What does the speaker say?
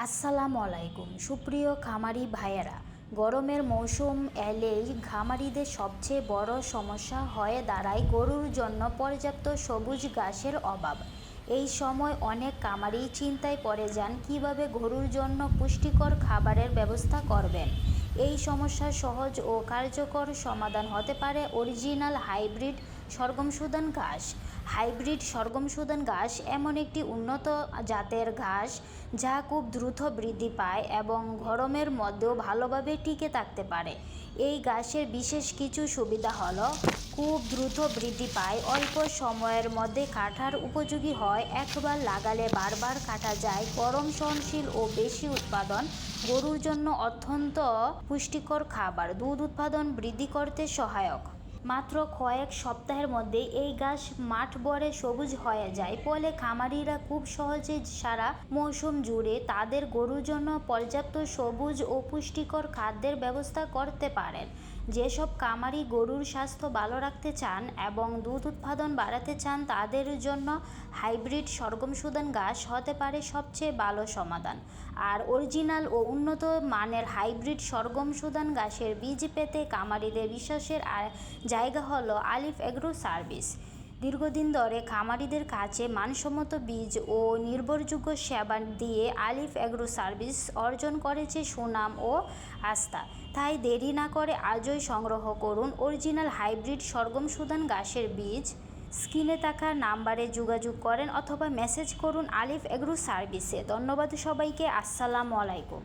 আসসালামু আলাইকুম সুপ্রিয় খামারি ভাইয়েরা, গরমের মৌসুম এলেই খামারিদের সবচেয়ে বড় সমস্যা হয়ে দাঁড়ায় গরুর জন্য পর্যাপ্ত সবুজ ঘাসের অভাব। এই সময় অনেক খামারি চিন্তায় পড়ে যান কিভাবে গরুর জন্য পুষ্টিকর খাবারের ব্যবস্থা করবেন। এই সমস্যার সহজ ও কার্যকর সমাধান হতে পারে অরিজিনাল হাইব্রিড সরগম ঘাস। হাইব্রিড সরগম ঘাস এমন একটি উন্নত জাতের ঘাস যা খুব দ্রুত বৃদ্ধি পায় এবং গরমের মধ্যেও ভালোভাবে টিকে থাকতে পারে। এই ঘাসের বিশেষ কিছু সুবিধা হলো, খুব দ্রুত বৃদ্ধি পায়, অল্প সময়ের মধ্যে কাটার উপযোগী হয়, একবার লাগালে বারবার কাটা যায়, গরম সহনশীল ও বেশি উৎপাদন। গরুর জন্য অত্যন্ত পুষ্টিকর খাবার, দুধ উৎপাদন বৃদ্ধি করতে সহায়ক। মাত্র কয়েক সপ্তাহের মধ্যে এই ঘাস মাঠ ভরে সবুজ হয়ে যায়, ফলে খামারিরা খুব সহজে সারা মৌসুম জুড়ে তাদের গরুর জন্য পর্যাপ্ত সবুজ ও পুষ্টিকর খাদ্যের ব্যবস্থা করতে পারেন। যেসব খামারি গরুর স্বাস্থ্য ভালো রাখতে চান এবং দুধ উৎপাদন বাড়াতে চান, তাদের জন্য হাইব্রিড সরগম ঘাস হতে পারে সবচেয়ে ভালো সমাধান। আর অরিজিনাল ও উন্নত মানের হাইব্রিড সরগম ঘাসের বীজ পেতে খামারিদের বিশ্বাসের জায়গা হলো আলিফ এগ্রো সার্ভিস। দীর্ঘদিন ধরে খামারিদের কাছে মানসম্মত বীজ ও নির্ভরযোগ্য সেবা দিয়ে আলিফ এগ্রো সার্ভিস অর্জন করেছে সুনাম ও আস্থা। তাই দেরি না করে আজই সংগ্রহ করুন অরিজিনাল হাইব্রিড সরগম ঘাসের বীজ। স্ক্রিনে থাকা নাম্বারে যোগাযোগ করেন অথবা মেসেজ করুন আলিফ এগ্রো সার্ভিসে। ধন্যবাদ সবাইকে। আসসালামু আলাইকুম।